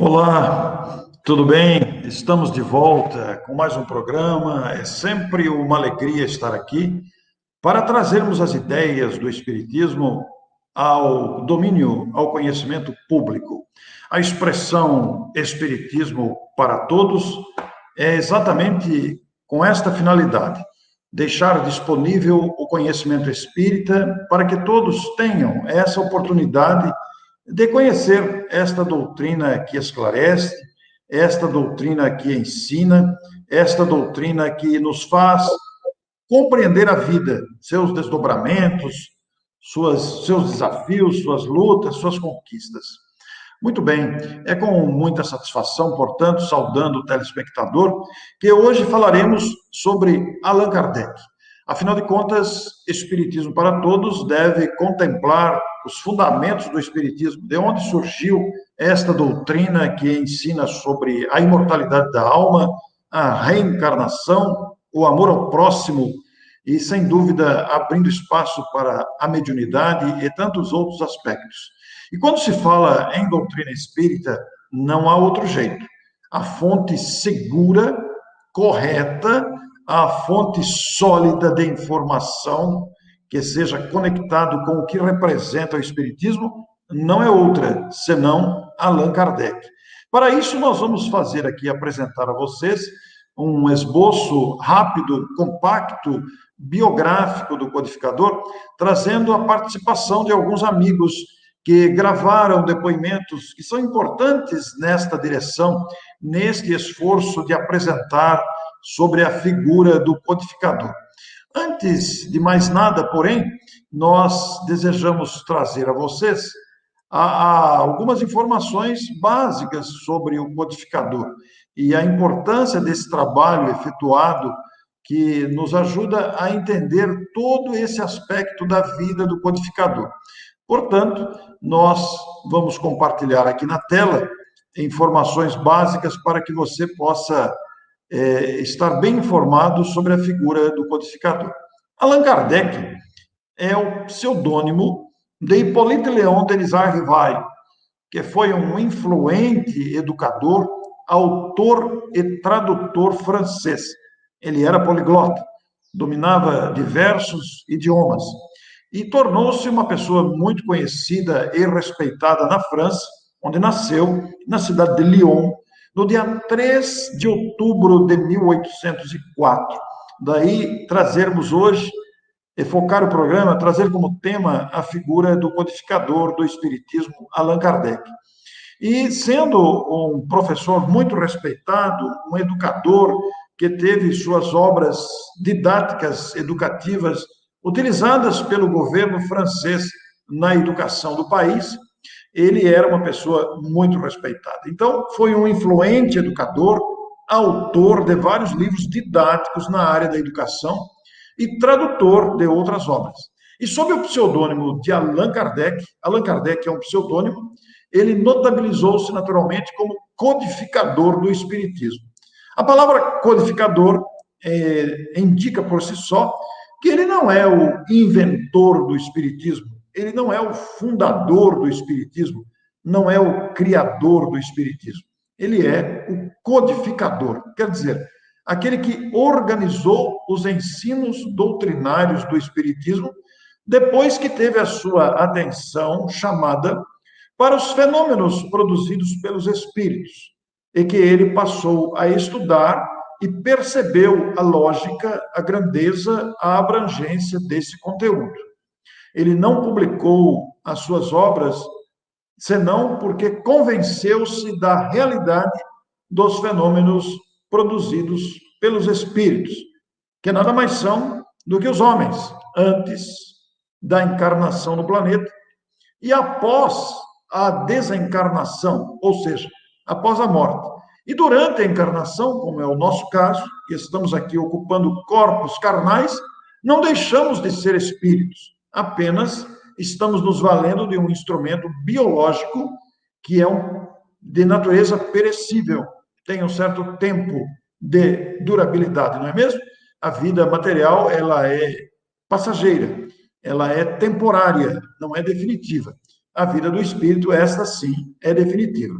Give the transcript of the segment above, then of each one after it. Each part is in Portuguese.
Olá, tudo bem? Estamos de volta com mais um programa. É sempre uma alegria estar aqui para trazermos as ideias do Espiritismo ao domínio, ao conhecimento público. A expressão Espiritismo para todos é exatamente com esta finalidade: deixar disponível o conhecimento espírita para que todos tenham essa oportunidade de conhecer esta doutrina que esclarece, esta doutrina que ensina, esta doutrina que nos faz compreender a vida, seus desdobramentos, seus desafios, suas lutas, suas conquistas. Muito bem, é com muita satisfação, portanto, saudando o telespectador, que hoje falaremos sobre Allan Kardec. Afinal de contas, Espiritismo para Todos deve contemplar os fundamentos do Espiritismo, de onde surgiu esta doutrina que ensina sobre a imortalidade da alma, a reencarnação, o amor ao próximo e, sem dúvida, abrindo espaço para a mediunidade e tantos outros aspectos. E quando se fala em doutrina espírita, não há outro jeito. A fonte segura, correta, a fonte sólida de informação que seja conectado com o que representa o Espiritismo, não é outra, senão Allan Kardec. Para isso, nós vamos fazer aqui, apresentar a vocês um esboço rápido, compacto, biográfico do codificador, trazendo a participação de alguns amigos que gravaram depoimentos que são importantes nesta direção, neste esforço de apresentar sobre a figura do codificador. Antes de mais nada, porém, nós desejamos trazer a vocês algumas informações básicas sobre o codificador e a importância desse trabalho efetuado que nos ajuda a entender todo esse aspecto da vida do codificador. Portanto, nós vamos compartilhar aqui na tela informações básicas para que você possa estar bem informado sobre a figura do codificador. Allan Kardec é o pseudônimo de Hippolyte Léon Denisard Rivail, que foi um influente educador, autor e tradutor francês. Ele era poliglota, dominava diversos idiomas e tornou-se uma pessoa muito conhecida e respeitada na França, onde nasceu, na cidade de Lyon, no dia 3 de outubro de 1804. Daí trazermos hoje, e focar o programa, trazer como tema a figura do codificador do Espiritismo, Allan Kardec. E sendo um professor muito respeitado, um educador que teve suas obras didáticas, educativas, utilizadas pelo governo francês na educação do país, ele era uma pessoa muito respeitada. Então, foi um influente educador, autor de vários livros didáticos na área da educação e tradutor de outras obras. E sob o pseudônimo de Allan Kardec é um pseudônimo, ele notabilizou-se naturalmente como codificador do Espiritismo. A palavra codificador indica por si só que ele não é o inventor do Espiritismo, ele não é o fundador do Espiritismo, não é o criador do Espiritismo. Ele é o codificador, quer dizer, aquele que organizou os ensinos doutrinários do Espiritismo depois que teve a sua atenção chamada para os fenômenos produzidos pelos espíritos e que ele passou a estudar e percebeu a lógica, a grandeza, a abrangência desse conteúdo. Ele não publicou as suas obras senão porque convenceu-se da realidade dos fenômenos produzidos pelos espíritos, que nada mais são do que os homens antes da encarnação no planeta e após a desencarnação, ou seja, após a morte. E durante a encarnação, como é o nosso caso, que estamos aqui ocupando corpos carnais, não deixamos de ser espíritos, apenas estamos nos valendo de um instrumento biológico que é de natureza perecível, tem um certo tempo de durabilidade, não é mesmo? A vida material, ela é passageira, ela é temporária, não é definitiva. a vida do espírito, esta sim é definitiva.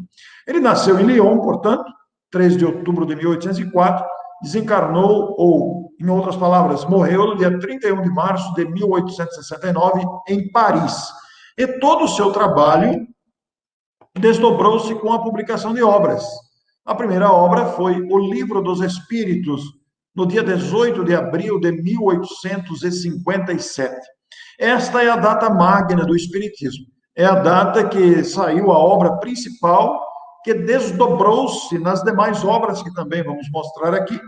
Ele nasceu em Lyon, portanto, 3 de outubro de 1804, desencarnou, ou, em outras palavras, morreu no dia 31 de março de 1869, em Paris. E todo o seu trabalho desdobrou-se com a publicação de obras. A primeira obra foi O Livro dos Espíritos, no dia 18 de abril de 1857. Esta é a data magna do Espiritismo. É a data que saiu a obra principal, que desdobrou-se nas demais obras, que também vamos mostrar aqui,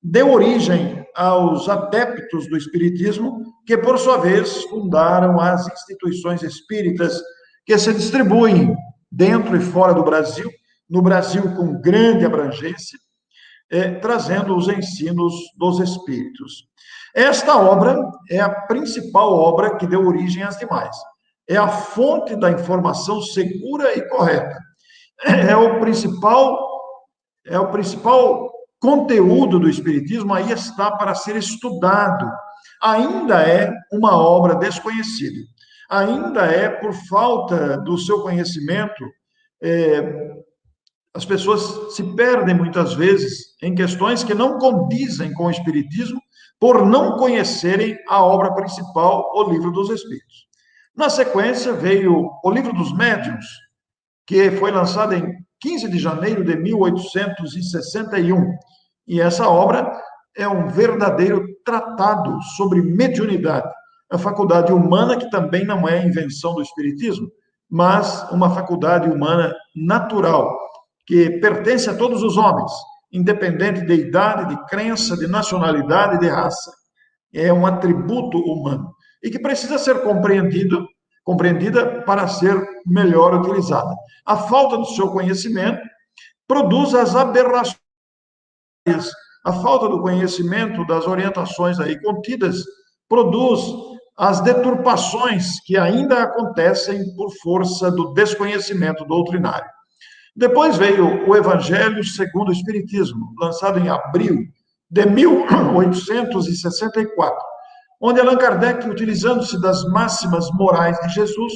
deu origem aos adeptos do Espiritismo, que, por sua vez, fundaram as instituições espíritas, que se distribuem dentro e fora do Brasil, no Brasil com grande abrangência, trazendo os ensinos dos espíritos. Esta obra é a principal obra que deu origem às demais. É a fonte da informação segura e correta. É o principal conteúdo do espiritismo, aí está para ser estudado. Ainda é uma obra desconhecida. Ainda é, por falta do seu conhecimento, as pessoas se perdem muitas vezes em questões que não condizem com o Espiritismo, por não conhecerem a obra principal, o Livro dos Espíritos. Na sequência, veio o Livro dos Médiuns, que foi lançado em 15 de janeiro de 1861. E essa obra é um verdadeiro tratado sobre mediunidade, a faculdade humana que também não é invenção do Espiritismo, mas uma faculdade humana natural, que pertence a todos os homens, independente de idade, de crença, de nacionalidade, de raça. É um atributo humano e que precisa ser compreendida para ser melhor utilizada. A falta do seu conhecimento produz as aberrações. A falta do conhecimento das orientações aí contidas produz as deturpações que ainda acontecem por força do desconhecimento doutrinário. Depois veio o Evangelho segundo o Espiritismo, lançado em abril de 1864, onde Allan Kardec, utilizando-se das máximas morais de Jesus,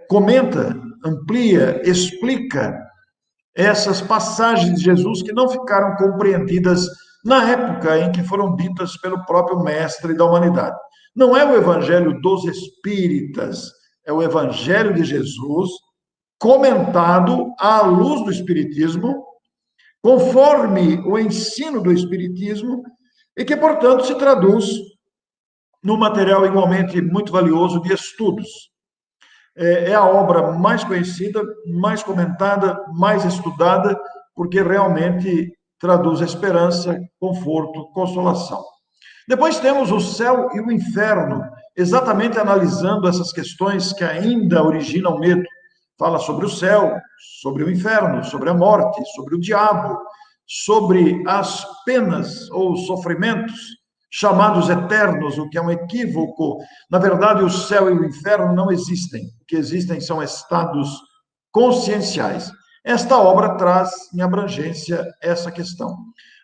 comenta, amplia, explica essas passagens de Jesus que não ficaram compreendidas na época em que foram ditas pelo próprio mestre da humanidade. Não é o Evangelho dos Espíritas, é o Evangelho de Jesus comentado à luz do Espiritismo, conforme o ensino do Espiritismo, e que, portanto, se traduz num material igualmente muito valioso de estudos. É a obra mais conhecida, mais comentada, mais estudada, porque realmente traduz esperança, conforto, consolação. Depois temos o céu e o inferno, exatamente analisando essas questões que ainda originam medo. Fala sobre o céu, sobre o inferno, sobre a morte, sobre o diabo, sobre as penas ou sofrimentos chamados eternos, o que é um equívoco. Na verdade, o céu e o inferno não existem. O que existem são estados conscienciais. Esta obra traz em abrangência essa questão.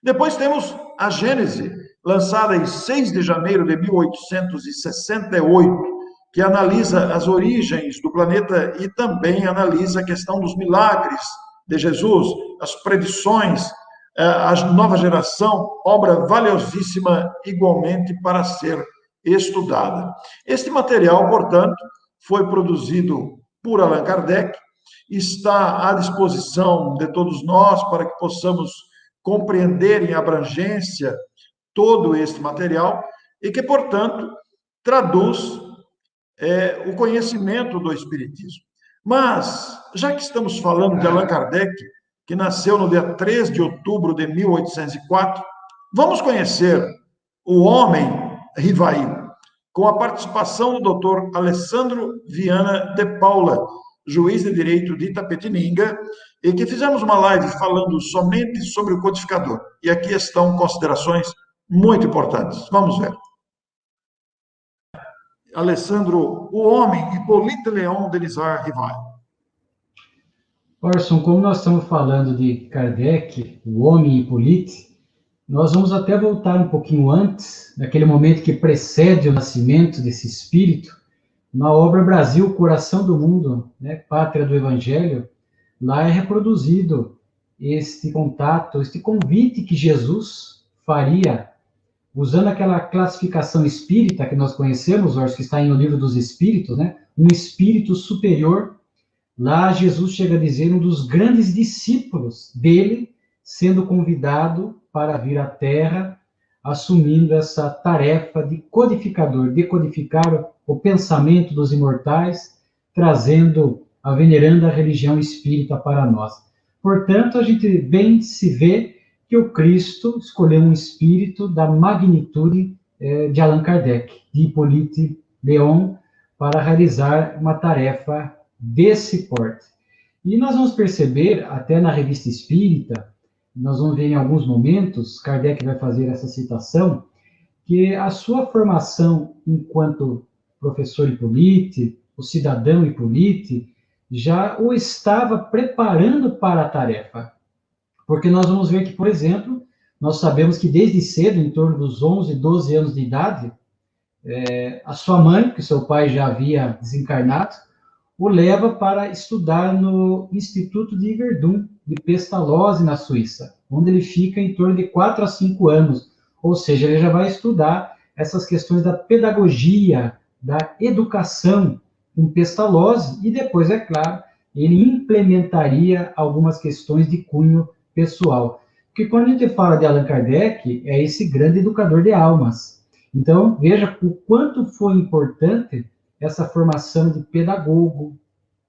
Depois temos a Gênese, lançada em 6 de janeiro de 1868, que analisa as origens do planeta e também analisa a questão dos milagres de Jesus, as predições, a nova geração, obra valiosíssima igualmente para ser estudada. Este material, portanto, foi produzido por Allan Kardec, está à disposição de todos nós para que possamos compreender em abrangência todo este material e que, portanto, traduz o conhecimento do Espiritismo. Mas, já que estamos falando de Allan Kardec, que nasceu no dia 3 de outubro de 1804, vamos conhecer o homem Rivail, com a participação do Dr. Alessandro Viana de Paula, juiz de direito de Itapetininga, e que fizemos uma live falando somente sobre o codificador. E aqui estão considerações muito importantes. Vamos ver. Alessandro, o homem, Hippolyte Léon Denisard Rivail. Orson, como nós estamos falando de Kardec, o homem Hippolyte, nós vamos até voltar um pouquinho antes, naquele momento que precede o nascimento desse espírito, Na obra Brasil, Coração do Mundo, né, Pátria do Evangelho, lá é reproduzido este contato, este convite que Jesus faria, usando aquela classificação espírita que nós conhecemos, acho que está em O Livro dos Espíritos, né? Um espírito superior. Lá Jesus chega a dizer um dos grandes discípulos dele, sendo convidado para vir à Terra, assumindo essa tarefa de codificador, decodificar o pensamento dos imortais, trazendo a veneranda religião espírita para nós. Portanto, a gente bem se vê que o Cristo escolheu um espírito da magnitude de Allan Kardec, de Hippolyte Léon, para realizar uma tarefa desse porte. E nós vamos perceber, até na Revista Espírita, nós vamos ver em alguns momentos, Kardec vai fazer essa citação, que a sua formação enquanto professor Hippolyte, o cidadão Hippolyte, já o estava preparando para a tarefa. Porque nós vamos ver que, por exemplo, nós sabemos que desde cedo, em torno dos 11, 12 anos de idade, a sua mãe, que seu pai já havia desencarnado, o leva para estudar no Instituto de Verdun, de Pestalozzi, na Suíça, onde ele fica em torno de 4 a 5 anos. Ou seja, ele já vai estudar essas questões da pedagogia, da educação com Pestalozzi, e depois, é claro, ele implementaria algumas questões de cunho pessoal. Porque quando a gente fala de Allan Kardec, é esse grande educador de almas. Então, veja o quanto foi importante essa formação de pedagogo,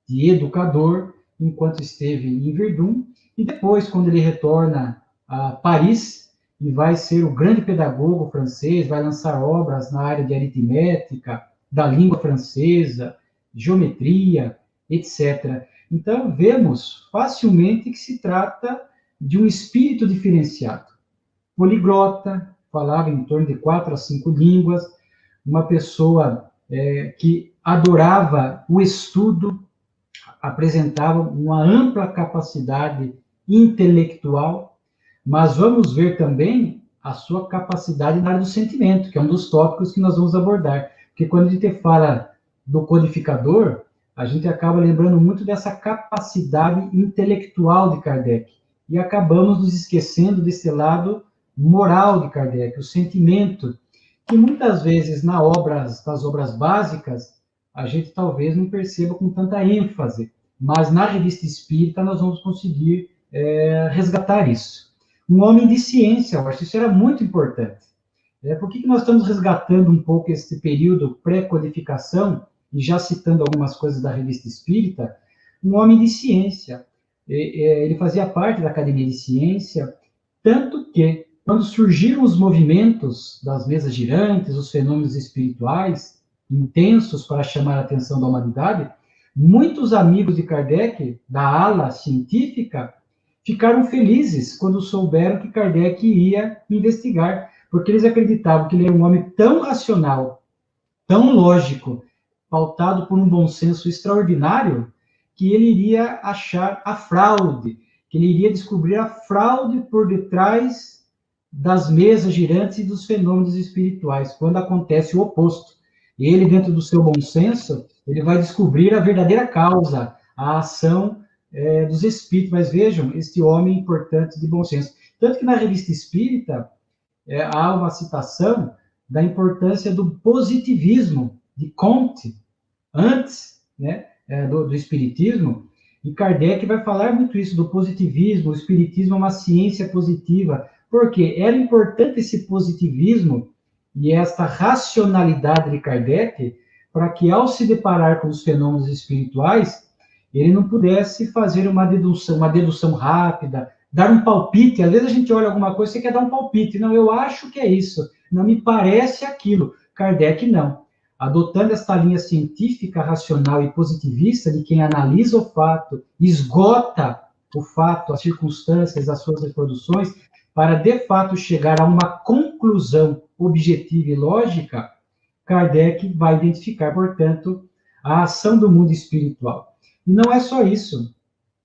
de educador, enquanto esteve em Verdun, e depois, quando ele retorna a Paris, e vai ser o grande pedagogo francês, vai lançar obras na área de aritmética, da língua francesa, geometria, etc. Então, vemos facilmente que se trata de um espírito diferenciado. Poliglota, falava em torno de 4 a 5 línguas, uma pessoa que adorava o estudo, apresentava uma ampla capacidade intelectual, mas vamos ver também a sua capacidade na área do sentimento, que é um dos tópicos que nós vamos abordar. Porque quando a gente fala do codificador, a gente acaba lembrando muito dessa capacidade intelectual de Kardec, e acabamos nos esquecendo desse lado moral de Kardec, o sentimento, que muitas vezes nas obras básicas, a gente talvez não perceba com tanta ênfase, mas na Revista Espírita nós vamos conseguir resgatar isso. Um homem de ciência, eu acho que isso era muito importante. Por que nós estamos resgatando um pouco esse período pré-codificação, e já citando algumas coisas da Revista Espírita? Um homem de ciência. Ele fazia parte da Academia de Ciência, tanto que, quando surgiram os movimentos das mesas girantes, os fenômenos espirituais, intensos para chamar a atenção da humanidade, muitos amigos de Kardec, da ala científica, ficaram felizes quando souberam que Kardec ia investigar, porque eles acreditavam que ele era um homem tão racional, tão lógico, pautado por um bom senso extraordinário, que ele iria achar a fraude, que ele iria descobrir a fraude por detrás das mesas girantes e dos fenômenos espirituais, quando acontece o oposto. Ele, dentro do seu bom senso, ele vai descobrir a verdadeira causa, a ação dos espíritos. Mas vejam, este homem importante de bom senso. Tanto que na Revista Espírita há uma citação da importância do positivismo de Comte, antes, né, do espiritismo, e Kardec vai falar muito isso do positivismo. O espiritismo é uma ciência positiva, porque era importante esse positivismo e esta racionalidade de Kardec, para que, ao se deparar com os fenômenos espirituais, ele não pudesse fazer uma dedução rápida, dar um palpite. Às vezes a gente olha alguma coisa e você quer dar um palpite. Não, eu acho que é isso, não me parece aquilo. Kardec não. Adotando esta linha científica, racional e positivista de quem analisa o fato, esgota o fato, as circunstâncias, as suas reproduções, para, de fato, chegar a uma conclusão objetiva e lógica, Kardec vai identificar, portanto, a ação do mundo espiritual. E não é só isso.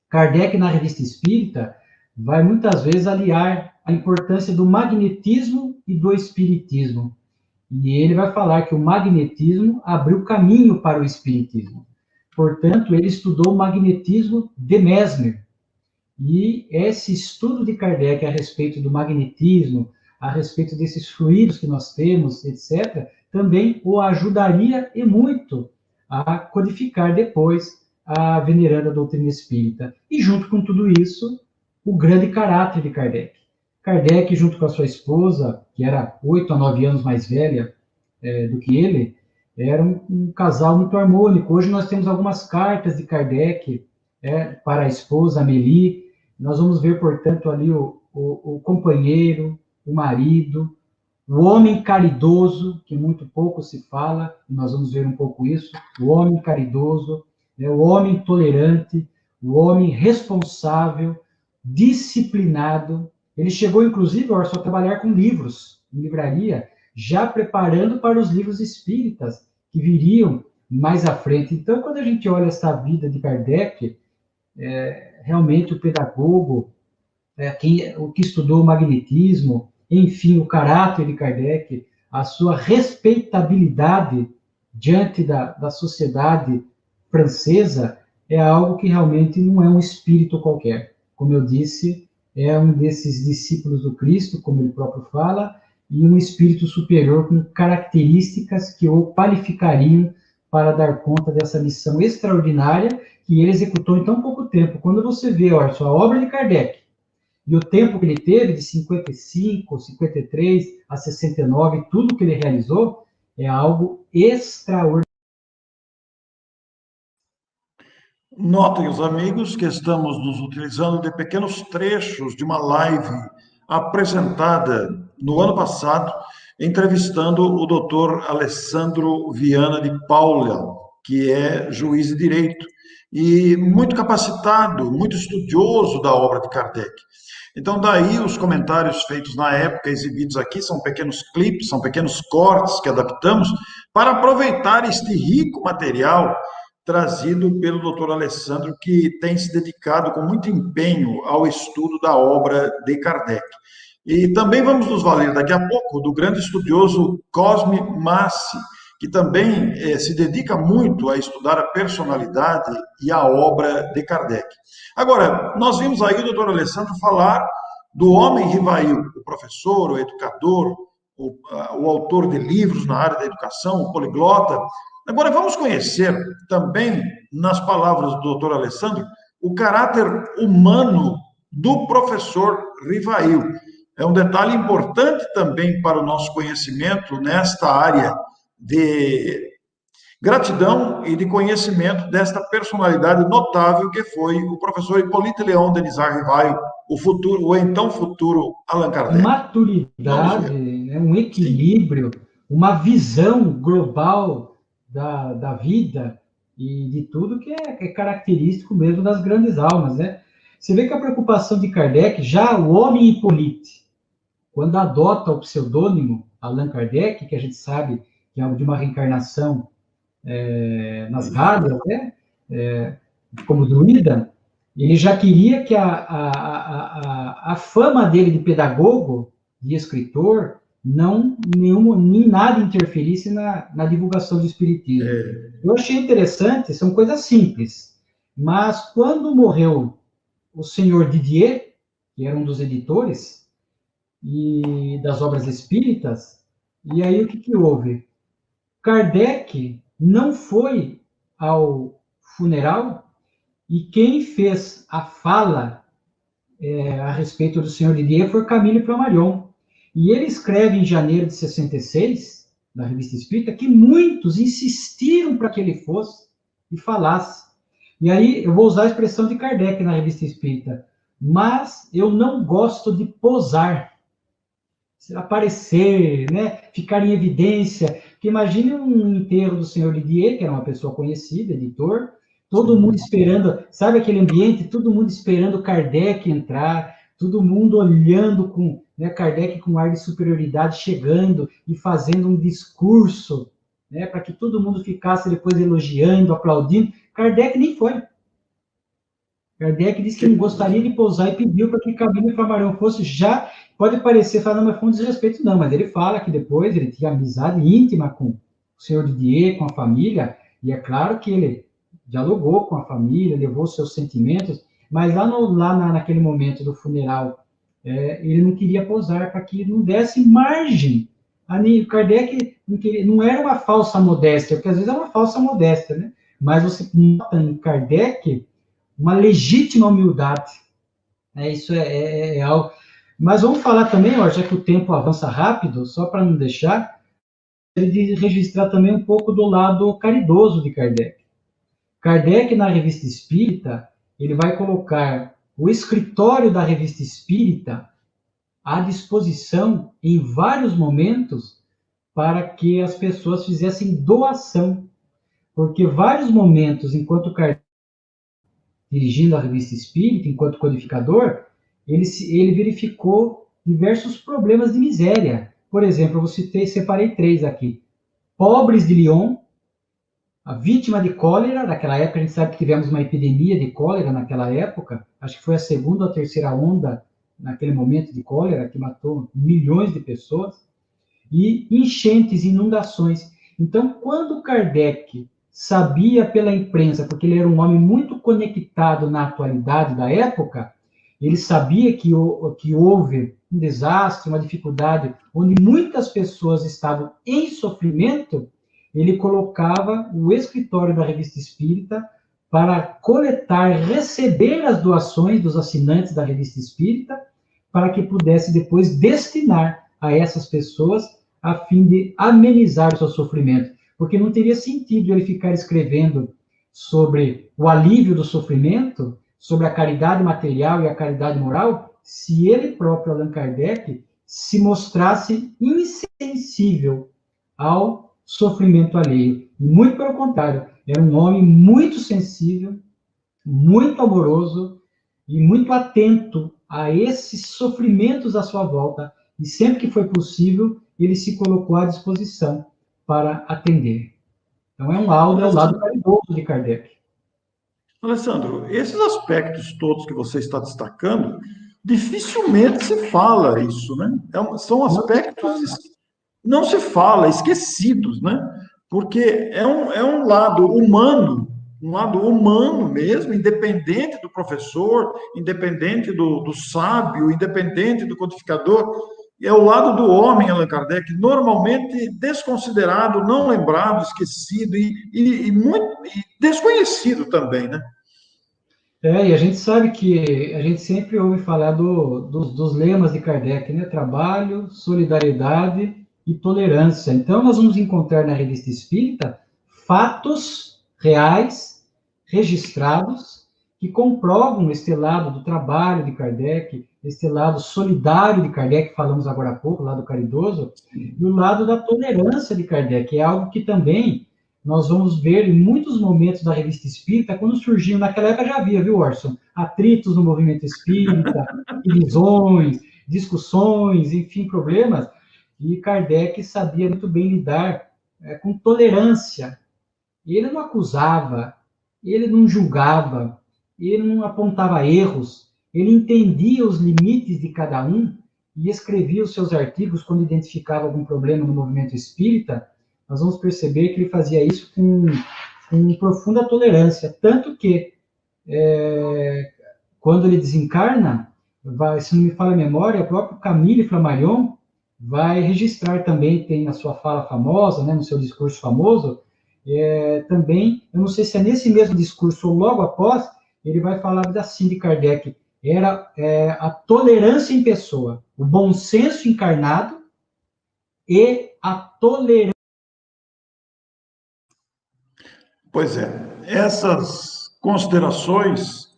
Kardec, na Revista Espírita, vai muitas vezes aliar a importância do magnetismo e do espiritismo. E ele vai falar que o magnetismo abriu caminho para o espiritismo. Portanto, ele estudou o magnetismo de Mesmer. E esse estudo de Kardec a respeito do magnetismo, a respeito desses fluidos que nós temos, etc., também o ajudaria e muito a codificar depois a veneranda doutrina espírita. E junto com tudo isso, o grande caráter de Kardec. Kardec, junto com a sua esposa, que era 8 a 9 anos mais velha do que ele, era um casal muito harmônico. Hoje nós temos algumas cartas de Kardec para a esposa Amélie. Nós vamos ver, portanto, ali o companheiro, o marido, o homem caridoso, que muito pouco se fala, e nós vamos ver um pouco isso, o homem caridoso, né, o homem tolerante, o homem responsável, disciplinado. Ele chegou, inclusive, a trabalhar com livros, em livraria, já preparando para os livros espíritas, que viriam mais à frente. Então, quando a gente olha essa vida de Kardec, realmente o pedagogo, o que estudou o magnetismo, enfim, o caráter de Kardec, a sua respeitabilidade diante da sociedade francesa, é algo que realmente não é um espírito qualquer. Como eu disse, é um desses discípulos do Cristo, como ele próprio fala, e um espírito superior com características que o qualificariam para dar conta dessa missão extraordinária que ele executou em tão pouco tempo. Quando você vê, olha, a obra de Kardec, e o tempo que ele teve, de 55, 53 a 69, tudo que ele realizou, é algo extraordinário. Notem, os amigos, que estamos nos utilizando de pequenos trechos de uma live apresentada no ano passado, entrevistando o doutor Alessandro Viana de Paula, que é juiz de direito e muito capacitado, muito estudioso da obra de Kardec. Então, daí os comentários feitos na época, exibidos aqui, são pequenos clipes, são pequenos cortes que adaptamos para aproveitar este rico material trazido pelo doutor Alessandro, que tem se dedicado com muito empenho ao estudo da obra de Kardec. E também vamos nos valer daqui a pouco do grande estudioso Cosme Massi, que também se dedica muito a estudar a personalidade e a obra de Kardec. Agora, nós vimos aí o doutor Alessandro falar do homem Rivail, o professor, o educador, o autor de livros na área da educação, o poliglota. Agora, vamos conhecer também, nas palavras do doutor Alessandro, o caráter humano do professor Rivail. É um detalhe importante também para o nosso conhecimento nesta área de gratidão e de conhecimento desta personalidade notável que foi o professor Hipólito Leão Denizar Rivail, o então futuro Allan Kardec. Maturidade, né, um equilíbrio, sim, uma visão global da vida e de tudo que é característico mesmo das grandes almas, né? Você vê que a preocupação de Kardec, já o homem Hipólito, quando adota o pseudônimo Allan Kardec, que a gente sabe que é de uma reencarnação nas Gálias, né? Como druida, ele já queria que a fama dele de pedagogo, de escritor, nem nada interferisse na divulgação do espiritismo. Eu achei interessante, são coisas simples, mas quando morreu o senhor Didier, que era um dos editores e das obras espíritas, e aí o que houve? Kardec não foi ao funeral e quem fez a fala a respeito do senhor Didier foi Camille Flammarion. E ele escreve em janeiro de 66, na Revista Espírita, que muitos insistiram para que ele fosse e falasse. E aí eu vou usar a expressão de Kardec na Revista Espírita, mas eu não gosto de posar, aparecer, né, ficar em evidência. Porque imagine um enterro do senhor Didier, que era uma pessoa conhecida, editor, todo mundo esperando, sabe aquele ambiente? Todo mundo esperando Kardec entrar, todo mundo olhando com, né, Kardec com ar de superioridade chegando e fazendo um discurso, né, para que todo mundo ficasse depois elogiando, aplaudindo. Kardec nem foi. Kardec disse que não gostaria de pousar e pediu para que Camilo Flammarion fosse já. Pode parecer, falando, mas foi um desrespeito, não, mas ele fala que depois ele tinha amizade íntima com o senhor Didier, com a família, e é claro que ele dialogou com a família, levou seus sentimentos, mas naquele momento do funeral, ele não queria pousar para que não desse margem. Kardec não era uma falsa modéstia, porque às vezes é uma falsa modéstia, né? Mas você nota em Kardec uma legítima humildade. Isso é algo. Mas vamos falar também, já que o tempo avança rápido, só para não deixar, de registrar também um pouco do lado caridoso de Kardec. Kardec, na Revista Espírita, ele vai colocar o escritório da Revista Espírita à disposição em vários momentos para que as pessoas fizessem doação. Porque vários momentos, enquanto Kardec dirigindo a Revista Espírita, enquanto codificador, ele verificou diversos problemas de miséria. Por exemplo, separei 3 aqui. Pobres de Lyon, a vítima de cólera, naquela época a gente sabe que tivemos uma epidemia de cólera naquela época, acho que foi a segunda ou terceira onda naquele momento de cólera, que matou milhões de pessoas, e enchentes, inundações. Então, quando Kardec sabia pela imprensa, porque ele era um homem muito conectado na atualidade da época, ele sabia que houve um desastre, uma dificuldade, onde muitas pessoas estavam em sofrimento, ele colocava o escritório da Revista Espírita para coletar, receber as doações dos assinantes da Revista Espírita, para que pudesse depois destinar a essas pessoas a fim de amenizar o seu sofrimento. Porque não teria sentido ele ficar escrevendo sobre o alívio do sofrimento, sobre a caridade material e a caridade moral, se ele próprio, Allan Kardec, se mostrasse insensível ao sofrimento alheio. E muito pelo contrário, era um homem muito sensível, muito amoroso e muito atento a esses sofrimentos à sua volta. E sempre que foi possível, ele se colocou à disposição para atender. Então, é o lado caridoso de Kardec. Alessandro, esses aspectos todos que você está destacando, dificilmente se fala isso, né? São aspectos, não se fala, esquecidos, né? Porque é um lado humano mesmo, independente do professor, independente do sábio, independente do codificador, é o lado do homem, Allan Kardec, normalmente desconsiderado, não lembrado, esquecido e muito desconhecido também, né? E a gente sabe que a gente sempre ouve falar dos lemas de Kardec, né? Trabalho, solidariedade e tolerância. Então, nós vamos encontrar na Revista Espírita fatos reais, registrados, que comprovam este lado do trabalho de Kardec, este lado solidário de Kardec, que falamos agora há pouco, o lado caridoso, e o lado da tolerância de Kardec, é algo que também nós vamos ver em muitos momentos da Revista Espírita, quando surgiu, naquela época já havia, viu, Orson? Atritos no movimento espírita, divisões, discussões, enfim, problemas, e Kardec sabia muito bem lidar com tolerância. Ele não acusava, ele não julgava, ele não apontava erros, ele entendia os limites de cada um e escrevia os seus artigos quando identificava algum problema no movimento espírita. Nós vamos perceber que ele fazia isso com profunda tolerância, tanto que quando ele desencarna, se não me falha a memória, o próprio Camille Flammarion vai registrar também, tem na sua fala famosa, né, no seu discurso famoso, também, eu não sei se é nesse mesmo discurso ou logo após, ele vai falar assim de Kardec, era a tolerância em pessoa, o bom senso encarnado e a tolerância. Pois é, essas considerações,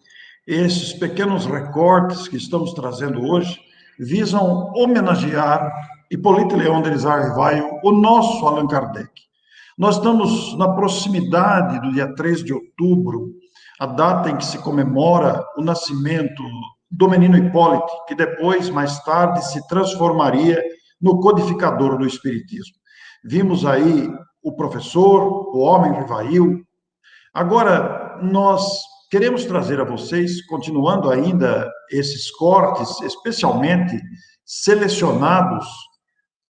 esses pequenos recortes que estamos trazendo hoje, visam homenagear Hippolyte Léon Denis Rivaio, o nosso Allan Kardec. Nós estamos na proximidade do dia 3 de outubro, a data em que se comemora o nascimento do menino Hipólite, que depois, mais tarde, se transformaria no codificador do Espiritismo. Vimos aí o professor, o homem Rivail. Agora, nós queremos trazer a vocês, continuando ainda esses cortes, especialmente selecionados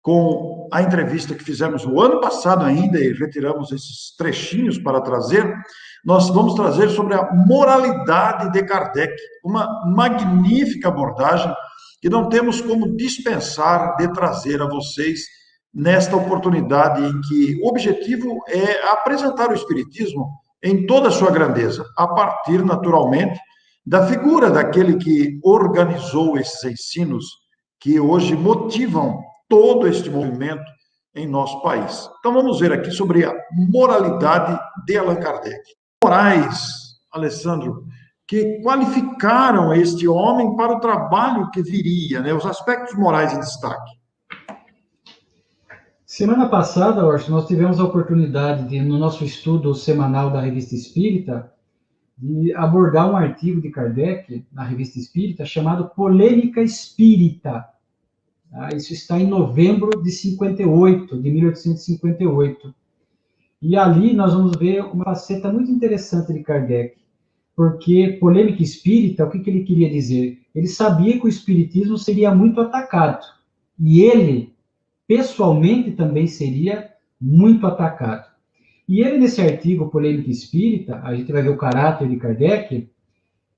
com a entrevista que fizemos no ano passado ainda, e retiramos esses trechinhos para trazer, nós vamos trazer sobre a moralidade de Kardec, uma magnífica abordagem que não temos como dispensar de trazer a vocês nesta oportunidade em que o objetivo é apresentar o Espiritismo em toda a sua grandeza, a partir, naturalmente, da figura daquele que organizou esses ensinos que hoje motivam todo este movimento em nosso país. Então, vamos ver aqui sobre a moralidade de Allan Kardec. Morais, Alessandro, que qualificaram este homem para o trabalho que viria, né? Os aspectos morais em destaque. Semana passada, Orson, nós tivemos a oportunidade de, no nosso estudo semanal da Revista Espírita, de abordar um artigo de Kardec na Revista Espírita chamado Polêmica Espírita. Isso está em novembro de 58, de 1858. E ali nós vamos ver uma faceta muito interessante de Kardec, porque polêmica espírita, o que ele queria dizer? Ele sabia que o espiritismo seria muito atacado, e ele, pessoalmente, também seria muito atacado. E ele, nesse artigo, Polêmica Espírita, a gente vai ver o caráter de Kardec,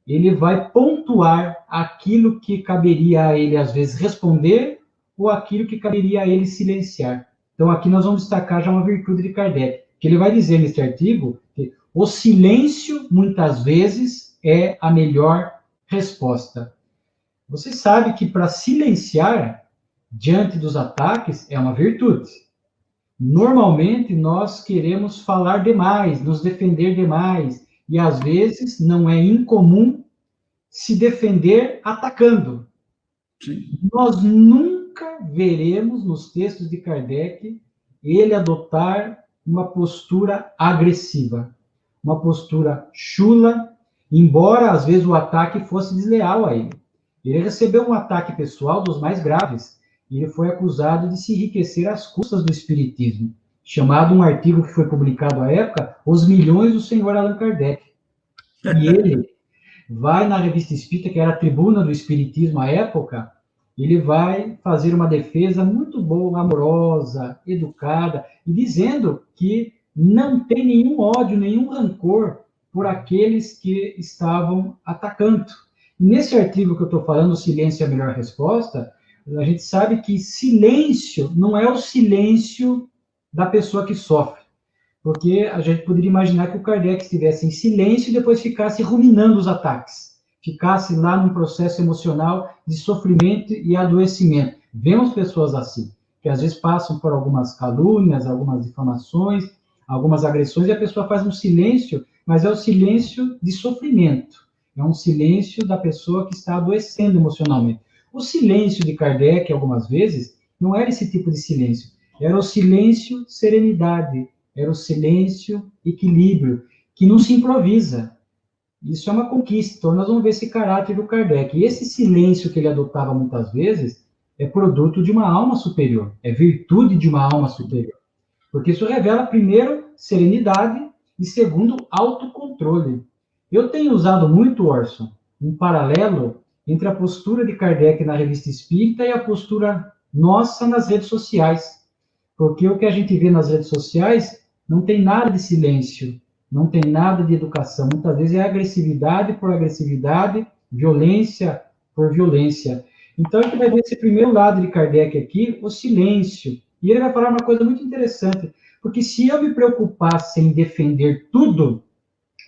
ele vai pontuar aquilo que caberia a ele, às vezes, responder, ou aquilo que caberia a ele silenciar. Então, aqui nós vamos destacar já uma virtude de Kardec, que ele vai dizer nesse artigo que o silêncio, muitas vezes, é a melhor resposta. Você sabe que para silenciar, diante dos ataques, é uma virtude. Normalmente, nós queremos falar demais, nos defender demais, e às vezes não é incomum se defender atacando. Sim. Nós nunca veremos nos textos de Kardec ele adotar uma postura agressiva, uma postura chula, embora às vezes o ataque fosse desleal a ele. Ele recebeu um ataque pessoal dos mais graves, e ele foi acusado de se enriquecer às custas do espiritismo, chamado um artigo que foi publicado à época, Os Milhões do Senhor Allan Kardec. E ele vai na Revista Espírita, que era a tribuna do espiritismo à época, ele vai fazer uma defesa muito boa, amorosa, educada, e dizendo que não tem nenhum ódio, nenhum rancor por aqueles que estavam atacando. Nesse artigo que eu estou falando, o silêncio é a melhor resposta, a gente sabe que silêncio não é o silêncio da pessoa que sofre, porque a gente poderia imaginar que o Kardec estivesse em silêncio e depois ficasse ruminando os ataques, ficasse lá num processo emocional de sofrimento e adoecimento. Vemos pessoas assim, que às vezes passam por algumas calúnias, algumas difamações, algumas agressões, e a pessoa faz um silêncio, mas é o silêncio de sofrimento, é um silêncio da pessoa que está adoecendo emocionalmente. O silêncio de Kardec, algumas vezes, não era esse tipo de silêncio, era o silêncio serenidade, era o silêncio equilíbrio, que não se improvisa. Isso é uma conquista. Então, nós vamos ver esse caráter do Kardec. E esse silêncio que ele adotava muitas vezes é produto de uma alma superior, é virtude de uma alma superior. Porque isso revela, primeiro, serenidade e, segundo, autocontrole. Eu tenho usado muito, Orson, um paralelo entre a postura de Kardec na Revista Espírita e a postura nossa nas redes sociais. Porque o que a gente vê nas redes sociais não tem nada de silêncio, não tem nada de educação. Muitas vezes é agressividade por agressividade, violência por violência. Então, a gente vai ver esse primeiro lado de Kardec aqui, o silêncio. E ele vai falar uma coisa muito interessante, porque se eu me preocupasse em defender tudo,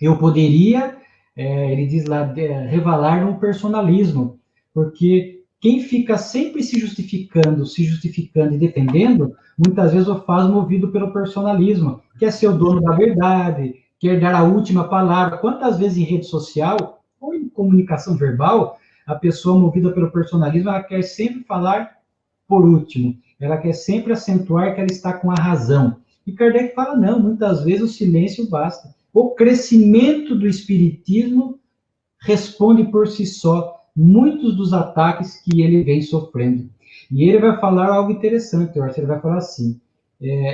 eu poderia, ele diz lá, revelar no personalismo, porque quem fica sempre se justificando e defendendo, muitas vezes o faz movido pelo personalismo, quer ser o dono da verdade, quer dar a última palavra. Quantas vezes em rede social, ou em comunicação verbal, a pessoa movida pelo personalismo, ela quer sempre falar por último, ela quer sempre acentuar que ela está com a razão. E Kardec fala, não, muitas vezes o silêncio basta. O crescimento do espiritismo responde por si só muitos dos ataques que ele vem sofrendo. E ele vai falar algo interessante, eu acho que ele vai falar assim,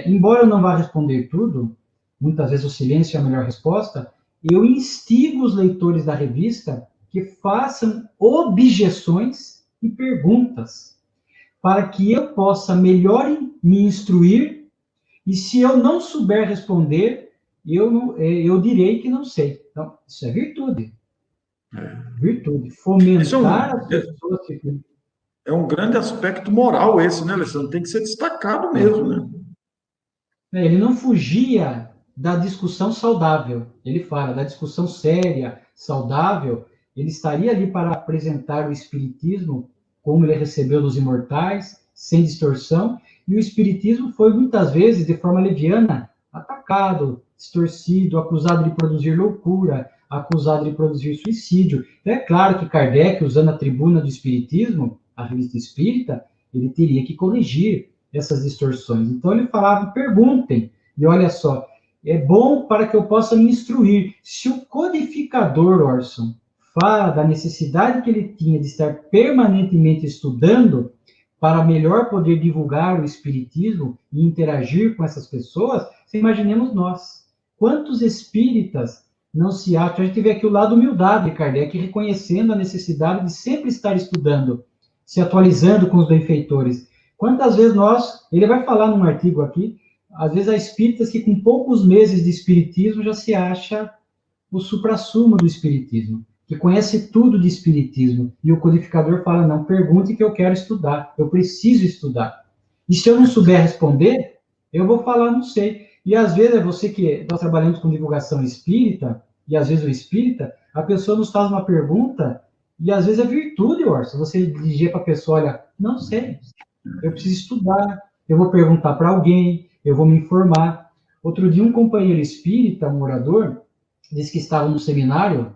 embora eu não vá responder tudo, muitas vezes o silêncio é a melhor resposta, eu instigo os leitores da revista que façam objeções e perguntas, para que eu possa melhor me instruir, e se eu não souber responder, eu direi que não sei. Então, isso é virtude. Virtude. Isso Fomentar as pessoas. é um grande aspecto moral esse, né, Alessandro? Tem que ser destacado mesmo, né? Ele não fugia da discussão saudável. Ele fala da discussão séria, saudável. Ele estaria ali para apresentar o Espiritismo como ele recebeu dos imortais, sem distorção. E o Espiritismo foi, muitas vezes, de forma leviana, atacado, distorcido, acusado de produzir loucura, acusado de produzir suicídio. Então, é claro que Kardec, usando a tribuna do Espiritismo, a revista Espírita, ele teria que corrigir essas distorções. Então ele falava, perguntem, e olha só, é bom para que eu possa me instruir. Se o codificador, Orson, fala da necessidade que ele tinha de estar permanentemente estudando para melhor poder divulgar o espiritismo e interagir com essas pessoas, imaginemos nós. Quantos espíritas não se acham? A gente vê aqui o lado humildade de Kardec, reconhecendo a necessidade de sempre estar estudando, se atualizando com os benfeitores. Quantas vezes ele vai falar num artigo aqui, às vezes há espíritas que com poucos meses de espiritismo já se acha o suprassumo do espiritismo, que conhece tudo de espiritismo, e o codificador fala, não, pergunte que eu quero estudar, eu preciso estudar. E se eu não souber responder, eu vou falar, não sei. E às vezes é você que nós trabalhamos com divulgação espírita, e às vezes o espírita, a pessoa nos faz uma pergunta, e às vezes é virtude, Orson, você dirigir para a pessoa, olha, não sei, eu preciso estudar, eu vou perguntar para alguém, eu vou me informar. Outro dia, um companheiro espírita, um orador, disse que estava no seminário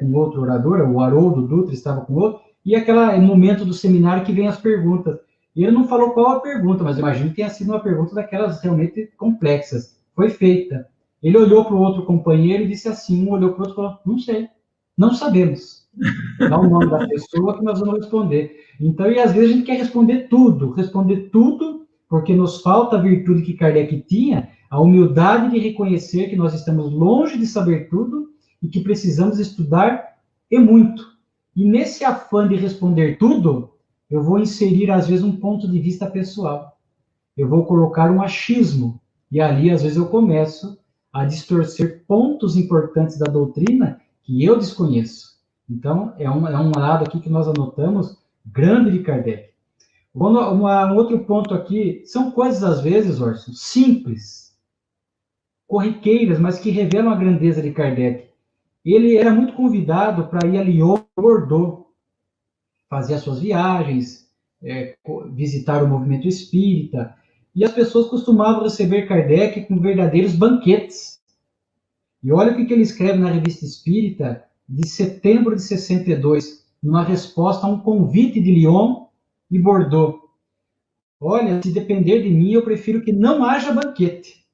com outro orador, o Haroldo Dutra estava com outro, e aquele momento do seminário que vem as perguntas. E ele não falou qual a pergunta, mas eu imagino que tenha sido uma pergunta daquelas realmente complexas. Foi feita. Ele olhou para o outro companheiro e disse assim, um olhou para o outro e falou, não sei, não sabemos. Dá o nome da pessoa que nós vamos responder. Então, e às vezes a gente quer responder tudo, porque nos falta a virtude que Kardec tinha, a humildade de reconhecer que nós estamos longe de saber tudo e que precisamos estudar e muito. E nesse afã de responder tudo, eu vou inserir, às vezes, um ponto de vista pessoal. Eu vou colocar um achismo, e ali, às vezes, eu começo a distorcer pontos importantes da doutrina que eu desconheço. Então, é um lado aqui que nós anotamos, grande de Kardec. Um outro ponto aqui, são coisas, às vezes, Orson, simples, corriqueiras, mas que revelam a grandeza de Kardec. Ele era muito convidado para ir a Lyon, Bordeaux, fazer as suas viagens, visitar o movimento espírita, e as pessoas costumavam receber Kardec com verdadeiros banquetes. E olha o que ele escreve na Revista Espírita, de setembro de 62, numa resposta a um convite de Lyon e Bordeaux. Olha, se depender de mim, eu prefiro que não haja banquete,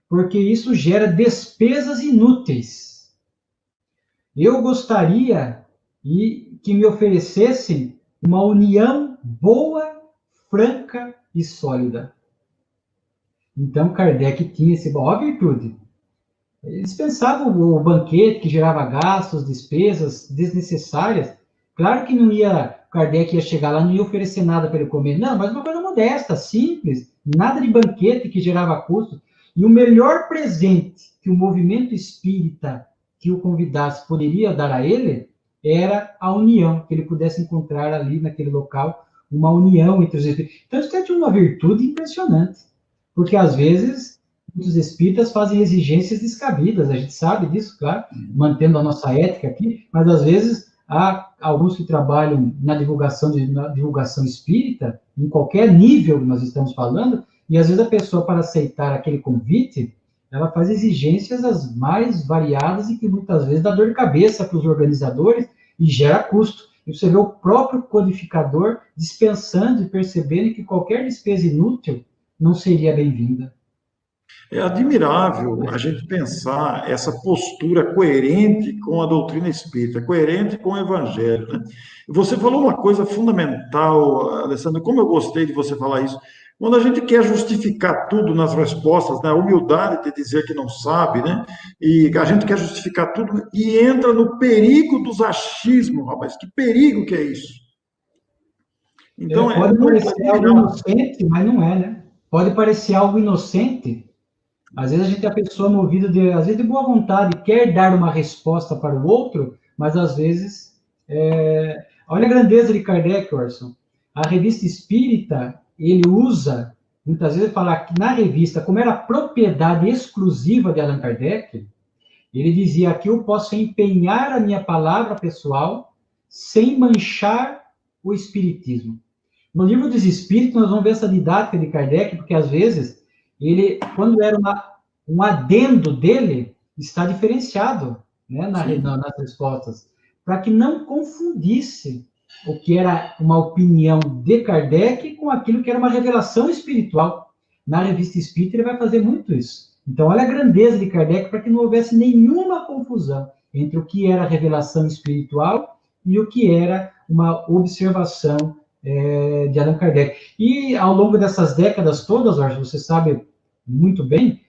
porque isso gera despesas inúteis. Eu gostaria que me oferecessem uma união boa, franca e sólida. Então, Kardec tinha a virtude. Ele dispensava o banquete, que gerava gastos, despesas desnecessárias. Claro que Kardec ia chegar lá, não ia oferecer nada para ele comer. Não, mas uma coisa modesta, simples, nada de banquete que gerava custos. E o melhor presente que o movimento espírita que o convidasse poderia dar a ele era a união, que ele pudesse encontrar ali naquele local uma união entre os espíritos. Então, isso é de uma virtude impressionante, porque às vezes muitos espíritas fazem exigências descabidas, a gente sabe disso, claro, mantendo a nossa ética aqui, mas às vezes há alguns que trabalham na divulgação espírita, em qualquer nível que nós estamos falando, e às vezes a pessoa, para aceitar aquele convite, ela faz exigências as mais variadas e que muitas vezes dá dor de cabeça para os organizadores e gera custo. E você vê o próprio codificador dispensando e percebendo que qualquer despesa inútil não seria bem-vinda. É admirável a gente pensar essa postura coerente com a doutrina espírita, coerente com o evangelho, né? Você falou uma coisa fundamental, Alessandro, como eu gostei de você falar isso. Quando a gente quer justificar tudo nas respostas, né? A humildade de dizer que não sabe, né? E a gente quer justificar tudo e entra no perigo dos achismos, rapaz. Que perigo que é isso? Então, Pode muito parecer algo complicado. inocente, mas não é, né? Pode parecer algo inocente. Às vezes a gente é a pessoa movida às vezes de boa vontade, quer dar uma resposta para o outro, mas às vezes, olha a grandeza de Kardec, Orson. A revista Espírita, ele usa, muitas vezes, falar que na revista, como era propriedade exclusiva de Allan Kardec, ele dizia que eu posso empenhar a minha palavra pessoal sem manchar o Espiritismo. No livro dos Espíritos, nós vamos ver essa didática de Kardec, porque às vezes, ele, quando era um adendo dele, está diferenciado, né, nas respostas, para que não confundisse o que era uma opinião de Kardec com aquilo que era uma revelação espiritual. Na revista Espírita, ele vai fazer muito isso. Então, olha a grandeza de Kardec para que não houvesse nenhuma confusão entre o que era revelação espiritual e o que era uma observação de Allan Kardec. E ao longo dessas décadas todas, você sabe muito bem,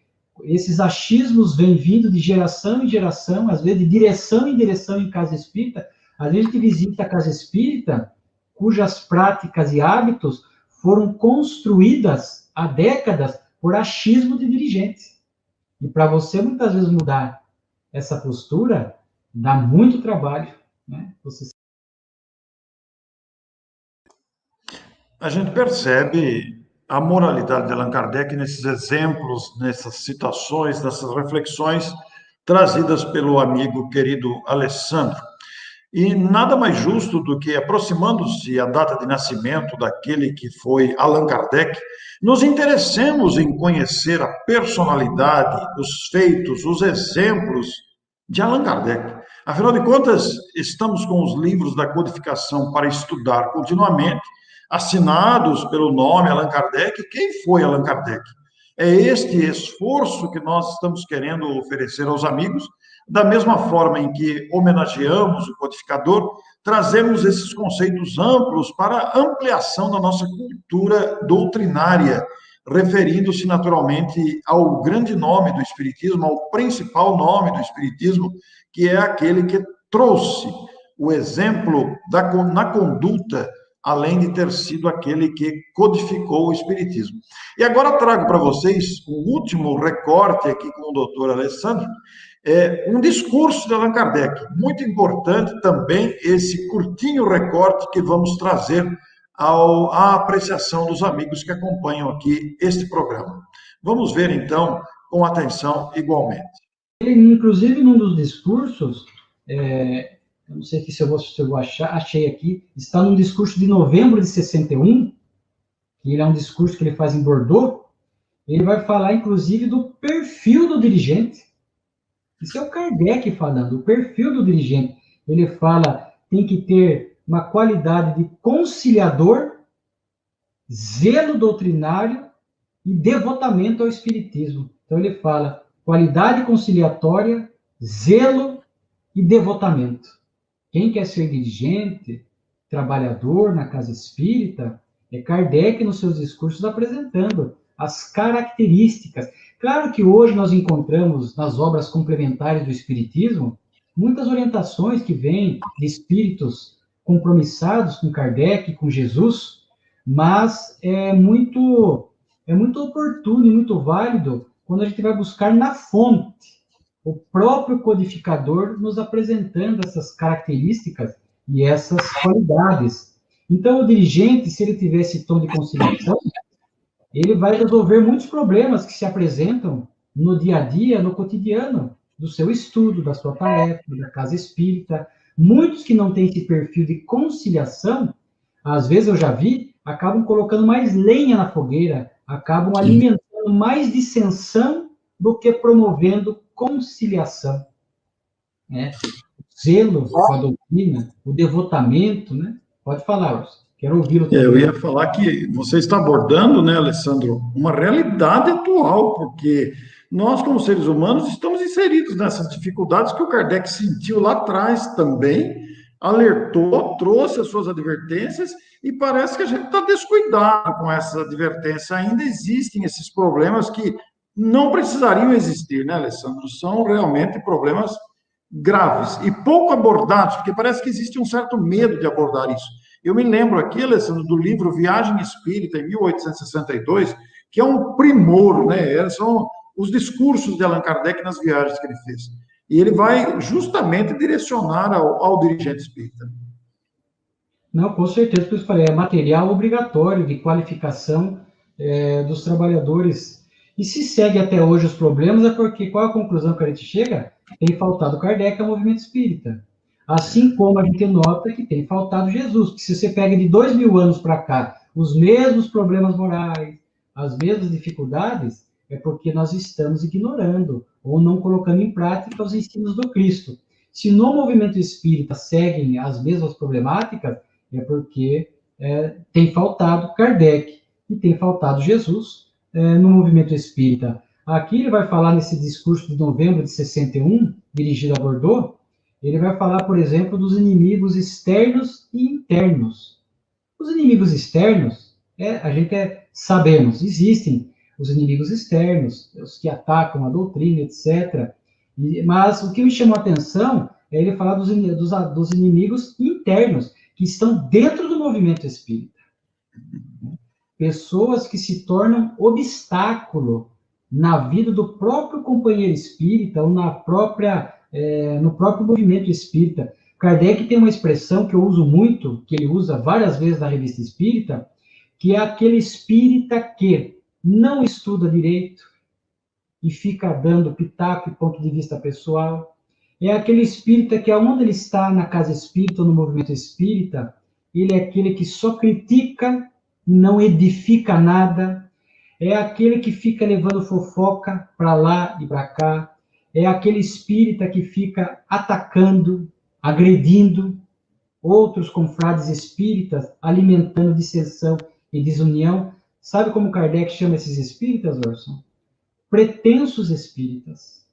esses achismos vêm vindo de geração em geração, às vezes de direção em direção em casa espírita. Às vezes a gente visita a casa espírita, cujas práticas e hábitos foram construídas há décadas por achismo de dirigentes. E para você, muitas vezes, mudar essa postura, dá muito trabalho, né? A gente percebe a moralidade de Allan Kardec nesses exemplos, nessas citações, nessas reflexões trazidas pelo amigo querido Alessandro. E nada mais justo do que, aproximando-se a data de nascimento daquele que foi Allan Kardec, nos interessemos em conhecer a personalidade, os feitos, os exemplos de Allan Kardec. Afinal de contas, estamos com os livros da codificação para estudar continuamente, assinados pelo nome Allan Kardec. Quem foi Allan Kardec? É este esforço que nós estamos querendo oferecer aos amigos, da mesma forma em que homenageamos o codificador, trazemos esses conceitos amplos para a ampliação da nossa cultura doutrinária, referindo-se naturalmente ao grande nome do Espiritismo, ao principal nome do Espiritismo, que é aquele que trouxe o exemplo na conduta, além de ter sido aquele que codificou o Espiritismo. E agora trago para vocês um último recorte aqui com o doutor Alessandro, um discurso de Allan Kardec, muito importante também esse curtinho recorte que vamos trazer à apreciação dos amigos que acompanham aqui este programa. Vamos ver, então, com atenção igualmente. Ele, inclusive, num dos discursos, eu não sei aqui se eu vou achar, achei aqui, está num discurso de novembro de 61, que ele é um discurso que ele faz em Bordeaux, ele vai falar, inclusive, do perfil do dirigente. Isso é o Kardec falando, o perfil do dirigente. Ele fala, tem que ter uma qualidade de conciliador, zelo doutrinário e devotamento ao espiritismo. Então ele fala, qualidade conciliatória, zelo e devotamento. Quem quer ser dirigente, trabalhador na casa espírita, é Kardec nos seus discursos apresentando as características. Claro que hoje nós encontramos nas obras complementares do Espiritismo muitas orientações que vêm de espíritos compromissados com Kardec, com Jesus, mas é muito oportuno e muito válido quando a gente vai buscar na fonte o próprio codificador nos apresentando essas características e essas qualidades. Então, o dirigente, se ele tiver esse tom de conciliação, ele vai resolver muitos problemas que se apresentam no dia a dia, no cotidiano, do seu estudo, da sua tarefa, da casa espírita. Muitos que não têm esse perfil de conciliação, às vezes eu já vi, acabam colocando mais lenha na fogueira, acabam alimentando mais dissensão do que promovendo conciliação. Né? O zelo com a doutrina, o devotamento, né? Pode falar, Urso. Quero ouvi-lo também. Eu ia falar que você está abordando, né, Alessandro, uma realidade atual, porque nós, como seres humanos, estamos inseridos nessas dificuldades que o Kardec sentiu lá atrás também, alertou, trouxe as suas advertências, e parece que a gente está descuidado com essa advertência. Ainda existem esses problemas que não precisariam existir, né, Alessandro? São realmente problemas graves e pouco abordados, porque parece que existe um certo medo de abordar isso. Eu me lembro aqui, Alessandro, do livro Viagem Espírita, em 1862, que é um primor, né? São os discursos de Allan Kardec nas viagens que ele fez. E ele vai justamente direcionar ao dirigente espírita. Não, com certeza, por isso eu falei, é material obrigatório de qualificação dos trabalhadores. E se segue até hoje os problemas, é porque qual é a conclusão que a gente chega? Tem faltado Kardec ao movimento espírita. Assim como a gente nota que tem faltado Jesus, que se você pega de 2000 anos para cá, os mesmos problemas morais, as mesmas dificuldades, é porque nós estamos ignorando ou não colocando em prática os ensinos do Cristo. Se no movimento espírita seguem as mesmas problemáticas, é porque tem faltado Kardec e tem faltado Jesus no movimento espírita. Aqui ele vai falar nesse discurso de novembro de 61, dirigido a Bordeaux, ele vai falar, por exemplo, dos inimigos externos e internos. Os inimigos externos, a gente sabemos, existem os inimigos externos, os que atacam a doutrina, etc. Mas o que me chamou a atenção é ele falar dos inimigos internos, que estão dentro do movimento espírita. Pessoas que se tornam obstáculo na vida do próprio companheiro espírita ou no próprio movimento espírita. Kardec tem uma expressão que eu uso muito, que ele usa várias vezes na Revista Espírita, que é aquele espírita que não estuda direito e fica dando pitaco e ponto de vista pessoal. É aquele espírita que, aonde ele está, na casa espírita ou no movimento espírita, ele é aquele que só critica, não edifica nada. É aquele que fica levando fofoca para lá e para cá. É aquele espírita que fica atacando, agredindo outros confrades espíritas, alimentando dissensão e desunião. Sabe como Kardec chama esses espíritas, Orson? Pretensos espíritas.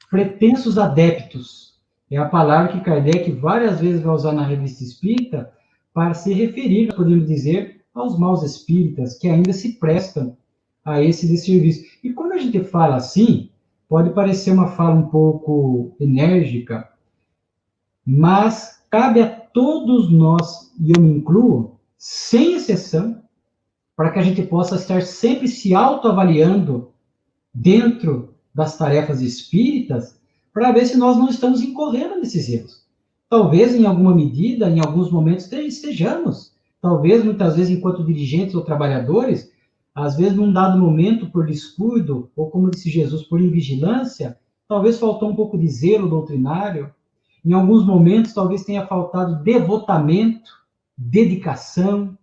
Pretensos adeptos. É a palavra que Kardec várias vezes vai usar na Revista Espírita para se referir, podemos dizer, aos maus espíritas que ainda se prestam a esse desserviço. E quando a gente fala assim, pode parecer uma fala um pouco enérgica, mas cabe a todos nós, e eu me incluo, sem exceção, para que a gente possa estar sempre se autoavaliando dentro das tarefas espíritas, para ver se nós não estamos incorrendo nesses erros. Talvez, em alguma medida, em alguns momentos, estejamos. Talvez, muitas vezes, enquanto dirigentes ou trabalhadores, às vezes, num dado momento, por descuido, ou como disse Jesus, por invigilância, talvez faltou um pouco de zelo doutrinário. Em alguns momentos, talvez tenha faltado devotamento, dedicação.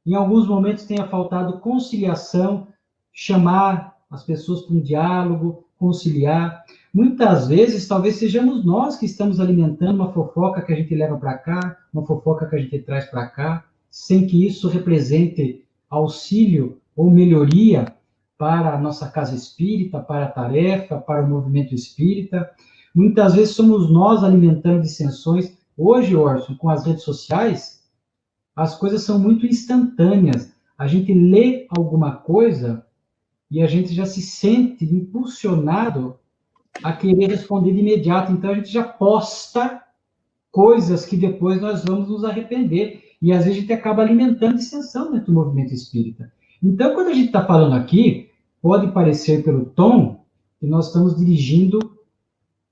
Em alguns momentos, tenha faltado conciliação, chamar as pessoas para um diálogo, conciliar. Muitas vezes, talvez sejamos nós que estamos alimentando uma fofoca que a gente leva para cá, uma fofoca que a gente traz para cá, sem que isso represente auxílio ou melhoria para a nossa casa espírita, para a tarefa, para o movimento espírita. Muitas vezes somos nós alimentando dissensões. Hoje, Orson, com as redes sociais, as coisas são muito instantâneas. A gente lê alguma coisa e a gente já se sente impulsionado a querer responder de imediato. Então, a gente já posta coisas que depois nós vamos nos arrepender. E, às vezes, a gente acaba alimentando dissensão dentro do movimento espírita. Então, quando a gente está falando aqui, pode parecer pelo tom que nós estamos dirigindo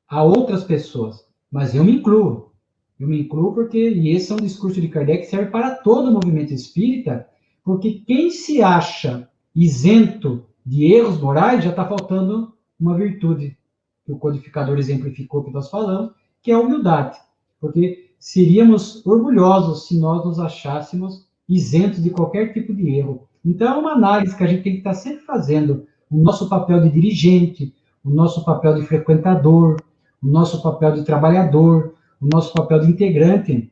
a outras pessoas. Mas eu me incluo. Eu me incluo porque, e esse é um discurso de Kardec que serve para todo o movimento espírita, porque quem se acha isento de erros morais já está faltando uma virtude que o codificador exemplificou que nós falamos, que é a humildade. Porque seríamos orgulhosos se nós nos achássemos isentos de qualquer tipo de erro. Então, é uma análise que a gente tem que estar sempre fazendo. O nosso papel de dirigente, o nosso papel de frequentador, o nosso papel de trabalhador, o nosso papel de integrante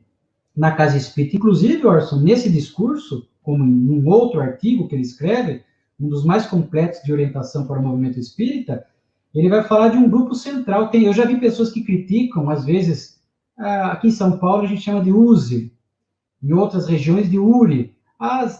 na casa espírita. Inclusive, Orson, nesse discurso, como em um outro artigo que ele escreve, um dos mais completos de orientação para o movimento espírita, ele vai falar de um grupo central. Eu já vi pessoas que criticam, às vezes, aqui em São Paulo a gente chama de USE, em outras regiões de URI, as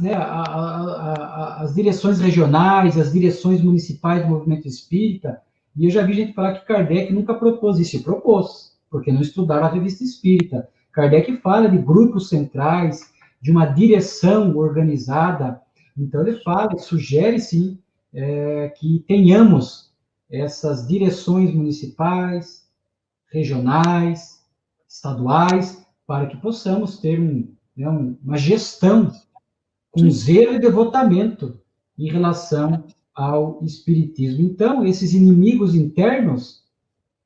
direções regionais, as direções municipais do movimento espírita, e eu já vi gente falar que Kardec nunca propôs isso, e propôs, porque não estudaram a revista espírita. Kardec fala de grupos centrais, de uma direção organizada, então ele fala, sugere sim, que tenhamos essas direções municipais, regionais, estaduais, para que possamos ter uma gestão com zelo e devotamento em relação ao espiritismo. Então, esses inimigos internos,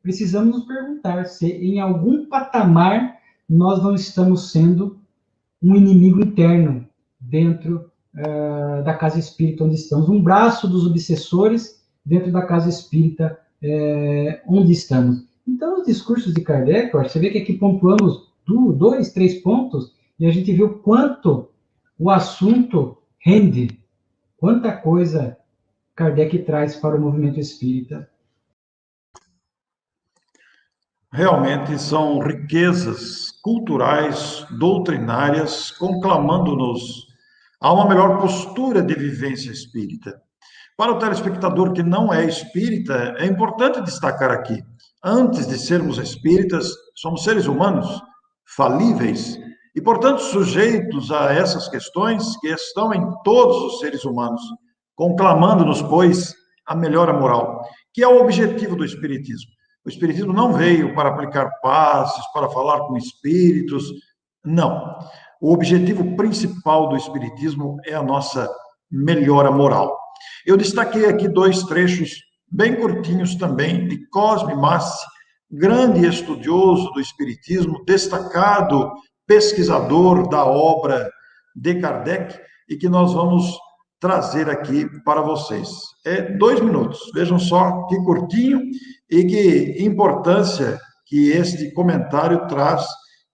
precisamos nos perguntar se em algum patamar nós não estamos sendo um inimigo interno dentro da casa espírita onde estamos, um braço dos obsessores dentro da casa espírita onde estamos. Então, os discursos de Kardec, você vê que aqui pontuamos 2, 3 pontos, e a gente viu quanto o assunto rende, quanta coisa Kardec traz para o movimento espírita. Realmente são riquezas culturais, doutrinárias, conclamando-nos a uma melhor postura de vivência espírita. Para o telespectador que não é espírita, é importante destacar aqui: antes de sermos espíritas, somos seres humanos, falíveis, e, portanto, sujeitos a essas questões que estão em todos os seres humanos, conclamando-nos, pois, a melhora moral, que é o objetivo do Espiritismo. O Espiritismo não veio para aplicar passes, para falar com espíritos, não. O objetivo principal do Espiritismo é a nossa melhora moral. Eu destaquei aqui 2 trechos bem curtinhos também de Cosme Massi, grande estudioso do Espiritismo, destacado pesquisador da obra de Kardec, e que nós vamos trazer aqui para vocês. 2 minutos, vejam só que curtinho e que importância que este comentário traz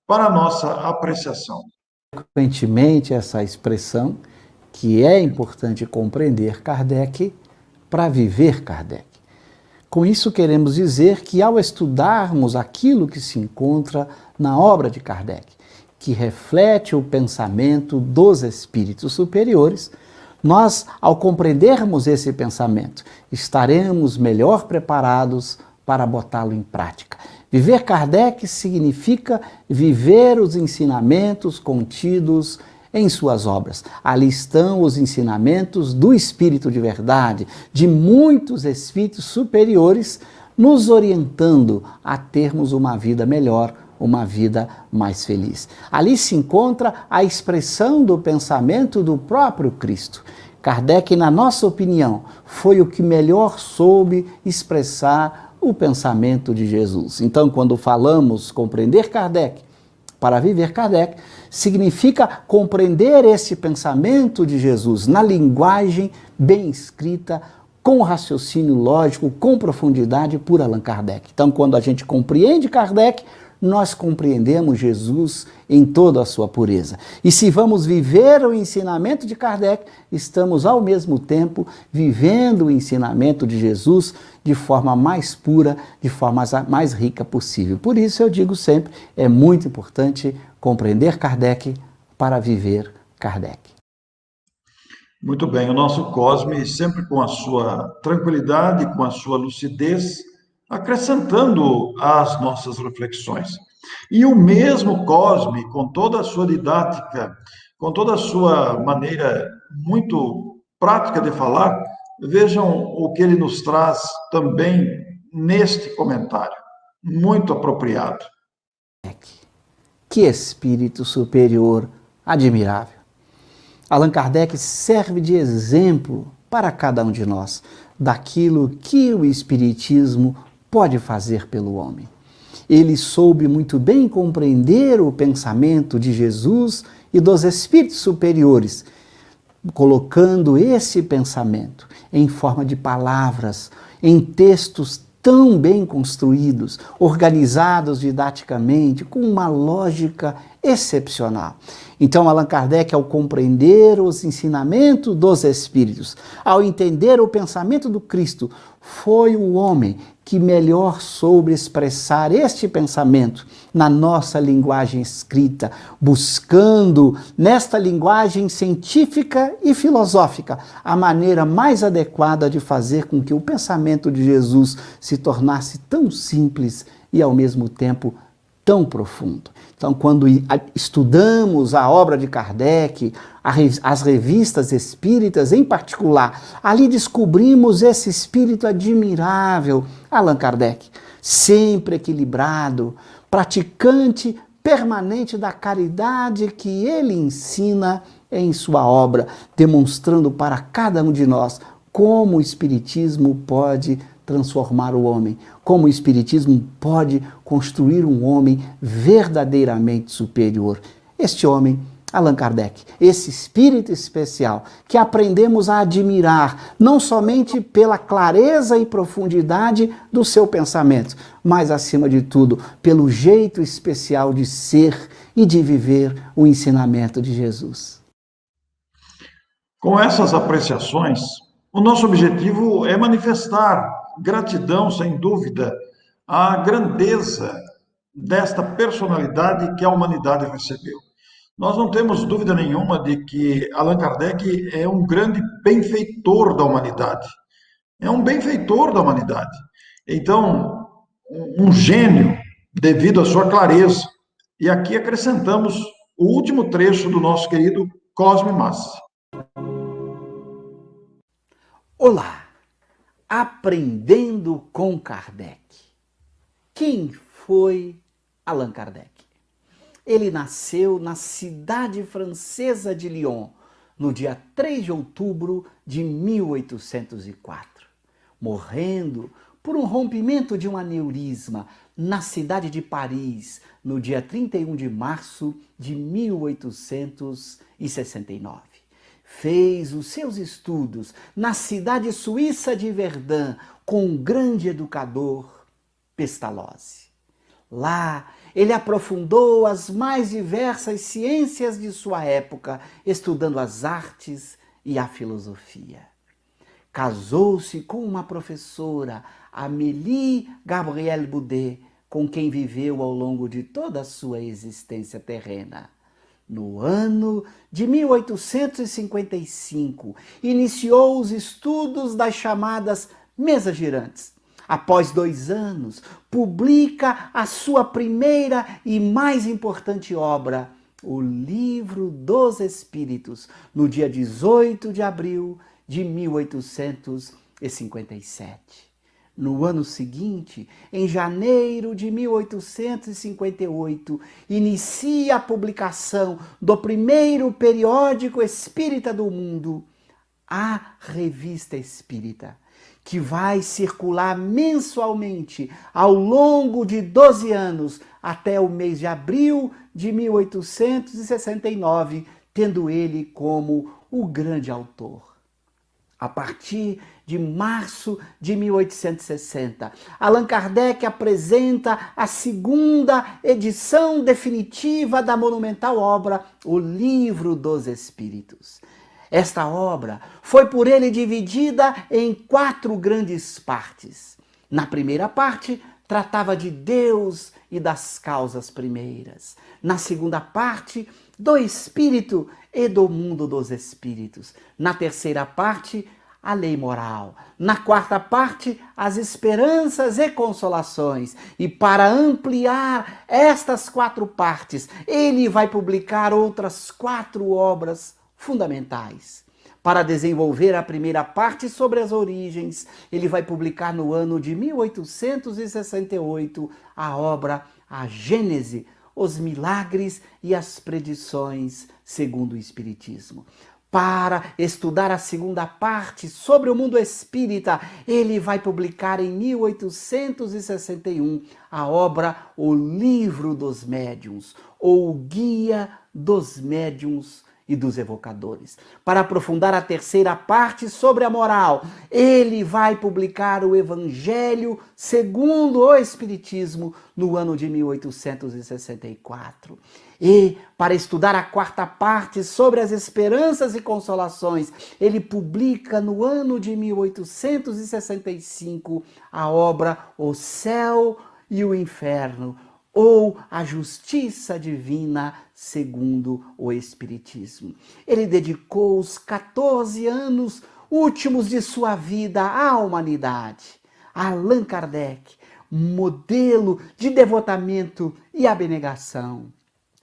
para a nossa apreciação. Frequentemente, essa expressão que é importante compreender Kardec para viver Kardec. Com isso, queremos dizer que, ao estudarmos aquilo que se encontra na obra de Kardec, que reflete o pensamento dos espíritos superiores, nós, ao compreendermos esse pensamento, estaremos melhor preparados para botá-lo em prática. Viver Kardec significa viver os ensinamentos contidos em suas obras. Ali estão os ensinamentos do Espírito de verdade, de muitos espíritos superiores, nos orientando a termos uma vida melhor, uma vida mais feliz. Ali se encontra a expressão do pensamento do próprio Cristo. Kardec, na nossa opinião, foi o que melhor soube expressar o pensamento de Jesus. Então, quando falamos compreender Kardec para viver Kardec, significa compreender esse pensamento de Jesus na linguagem bem escrita, com raciocínio lógico, com profundidade por Allan Kardec. Então, quando a gente compreende Kardec, nós compreendemos Jesus em toda a sua pureza. E se vamos viver o ensinamento de Kardec, estamos ao mesmo tempo vivendo o ensinamento de Jesus de forma mais pura, de forma mais rica possível. Por isso eu digo sempre, é muito importante compreender Kardec para viver Kardec. Muito bem, o nosso Cosme, sempre com a sua tranquilidade, com a sua lucidez, acrescentando às nossas reflexões. E o mesmo Cosme, com toda a sua didática, com toda a sua maneira muito prática de falar, vejam o que ele nos traz também neste comentário, muito apropriado. Que espírito superior admirável! Allan Kardec serve de exemplo para cada um de nós daquilo que o Espiritismo pode fazer pelo homem. Ele soube muito bem compreender o pensamento de Jesus e dos espíritos superiores, colocando esse pensamento em forma de palavras, em textos tão bem construídos, organizados didaticamente, com uma lógica excepcional. Então, Allan Kardec, ao compreender os ensinamentos dos Espíritos, ao entender o pensamento do Cristo, foi o homem que melhor soube expressar este pensamento na nossa linguagem escrita, buscando, nesta linguagem científica e filosófica, a maneira mais adequada de fazer com que o pensamento de Jesus se tornasse tão simples e, ao mesmo tempo, tão profundo. Então, quando estudamos a obra de Kardec, as revistas espíritas em particular, ali descobrimos esse espírito admirável, Allan Kardec, sempre equilibrado, praticante permanente da caridade que ele ensina em sua obra, demonstrando para cada um de nós como o Espiritismo pode transformar o homem, como o Espiritismo pode construir um homem verdadeiramente superior. Este homem, Allan Kardec, esse espírito especial que aprendemos a admirar, não somente pela clareza e profundidade do seu pensamento, mas, acima de tudo, pelo jeito especial de ser e de viver o ensinamento de Jesus. Com essas apreciações, o nosso objetivo é manifestar gratidão, sem dúvida, à grandeza desta personalidade que a humanidade recebeu. Nós não temos dúvida nenhuma de que Allan Kardec é um grande benfeitor da humanidade. É um benfeitor da humanidade. Então, um gênio devido à sua clareza. E aqui acrescentamos o último trecho do nosso querido Cosme Massi. Olá! Aprendendo com Kardec. Quem foi Allan Kardec? Ele nasceu na cidade francesa de Lyon, no dia 3 de outubro de 1804, morrendo por um rompimento de um aneurisma na cidade de Paris, no dia 31 de março de 1869. Fez os seus estudos na cidade suíça de Verdun com um grande educador, Pestalozzi. Lá, ele aprofundou as mais diversas ciências de sua época, estudando as artes e a filosofia. Casou-se com uma professora, Amélie Gabrielle Boudet, com quem viveu ao longo de toda a sua existência terrena. No ano de 1855, iniciou os estudos das chamadas mesas girantes. Após 2 anos, publica a sua primeira e mais importante obra, o Livro dos Espíritos, no dia 18 de abril de 1857. No ano seguinte, em janeiro de 1858, inicia a publicação do primeiro periódico espírita do mundo, a Revista Espírita, que vai circular mensalmente ao longo de 12 anos, até o mês de abril de 1869, tendo ele como o grande autor. A partir de março de 1860, Allan Kardec apresenta a segunda edição definitiva da monumental obra, o Livro dos Espíritos. Esta obra foi por ele dividida em 4 grandes partes. Na primeira parte, tratava de Deus e das causas primeiras. Na segunda parte, do espírito e do mundo dos espíritos. Na terceira parte, a lei moral. Na quarta parte, as esperanças e consolações. E para ampliar estas 4 partes, ele vai publicar outras 4 obras fundamentais. Para desenvolver a primeira parte sobre as origens, ele vai publicar no ano de 1868 a obra A Gênese, os milagres e as predições segundo o Espiritismo. Para estudar a segunda parte sobre o mundo espírita, ele vai publicar em 1861 a obra O Livro dos Médiuns, ou Guia dos Médiuns e dos Evocadores. Para aprofundar a terceira parte sobre a moral, ele vai publicar o Evangelho segundo o Espiritismo no ano de 1864. E, para estudar a quarta parte sobre as esperanças e consolações, ele publica no ano de 1865 a obra O Céu e o Inferno, ou A Justiça Divina segundo o Espiritismo. Ele dedicou os 14 anos últimos de sua vida à humanidade. Allan Kardec, modelo de devotamento e abnegação.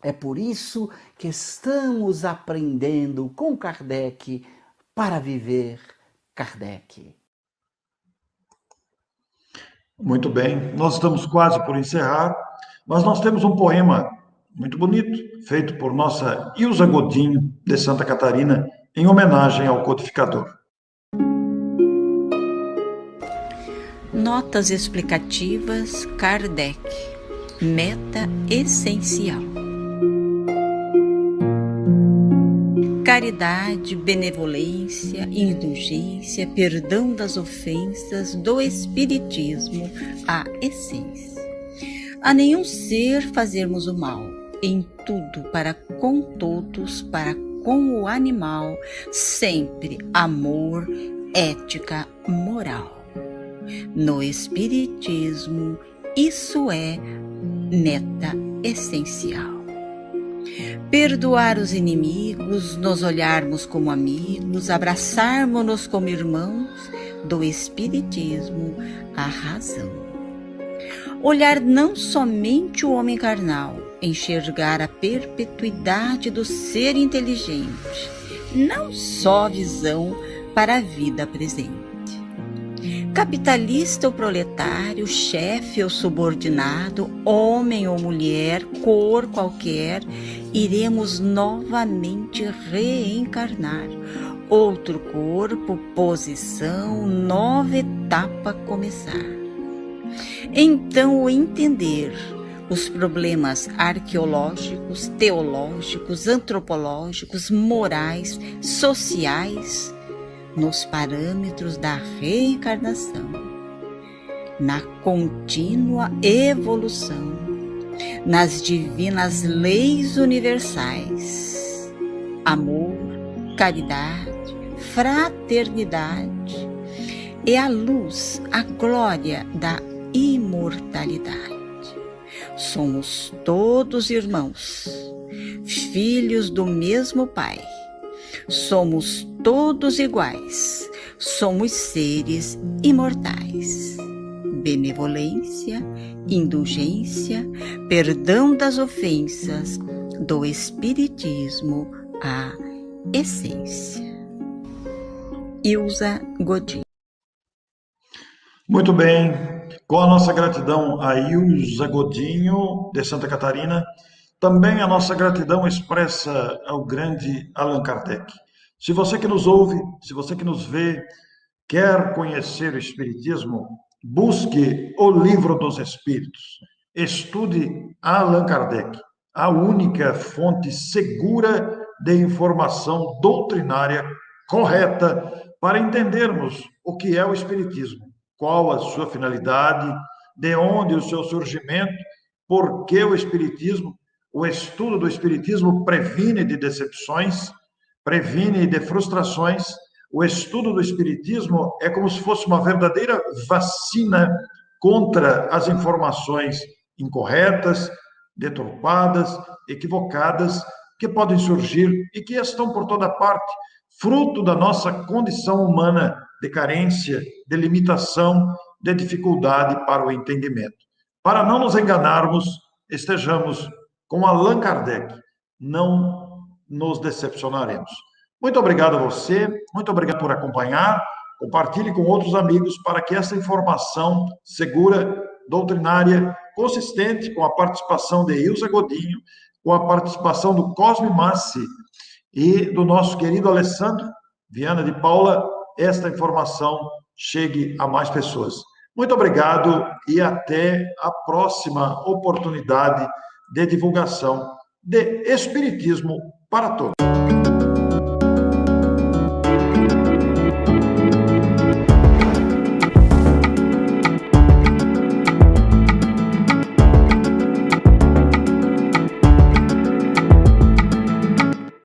É por isso que estamos aprendendo com Kardec para viver Kardec. Muito bem, nós estamos quase por encerrar, mas nós temos um poema muito bonito, feito por nossa Ilza Godinho, de Santa Catarina, em homenagem ao codificador. Notas explicativas Kardec. Meta essencial. Caridade, benevolência, indulgência, perdão das ofensas, do Espiritismo, a essência. A nenhum ser fazermos o mal, em tudo para com todos, para com o animal, sempre amor, ética, moral. No Espiritismo, isso é meta essencial. Perdoar os inimigos, nos olharmos como amigos, abraçarmos-nos como irmãos, do Espiritismo, a razão. Olhar não somente o homem carnal, enxergar a perpetuidade do ser inteligente, não só visão para a vida presente. Capitalista ou proletário, chefe ou subordinado, homem ou mulher, cor qualquer, iremos novamente reencarnar. Outro corpo, posição, nova etapa começar. Então, o entender os problemas arqueológicos, teológicos, antropológicos, morais, sociais, nos parâmetros da reencarnação, na contínua evolução, nas divinas leis universais, amor, caridade, fraternidade e a luz, a glória da imortalidade. Somos todos irmãos, filhos do mesmo Pai. Somos todos iguais, somos seres imortais. Benevolência, indulgência, perdão das ofensas, do Espiritismo, a essência. Ilza Godinho. Muito bem, com a nossa gratidão a Ilza Godinho, de Santa Catarina, também a nossa gratidão expressa ao grande Allan Kardec. Se você que nos ouve, se você que nos vê, quer conhecer o Espiritismo, busque o Livro dos Espíritos. Estude Allan Kardec, a única fonte segura de informação doutrinária correta para entendermos o que é o Espiritismo, qual a sua finalidade, de onde o seu surgimento, por que o Espiritismo. O estudo do Espiritismo previne de decepções, previne de frustrações. O estudo do Espiritismo é como se fosse uma verdadeira vacina contra as informações incorretas, deturpadas, equivocadas, que podem surgir e que estão por toda parte, fruto da nossa condição humana de carência, de limitação, de dificuldade para o entendimento. Para não nos enganarmos, estejamos com Allan Kardec, não nos decepcionaremos. Muito obrigado a você, muito obrigado por acompanhar, compartilhe com outros amigos para que essa informação segura, doutrinária, consistente, com a participação de Ilza Godinho, com a participação do Cosme Massi e do nosso querido Alessandro Viana de Paula, esta informação chegue a mais pessoas. Muito obrigado e até a próxima oportunidade de divulgação de Espiritismo para todos.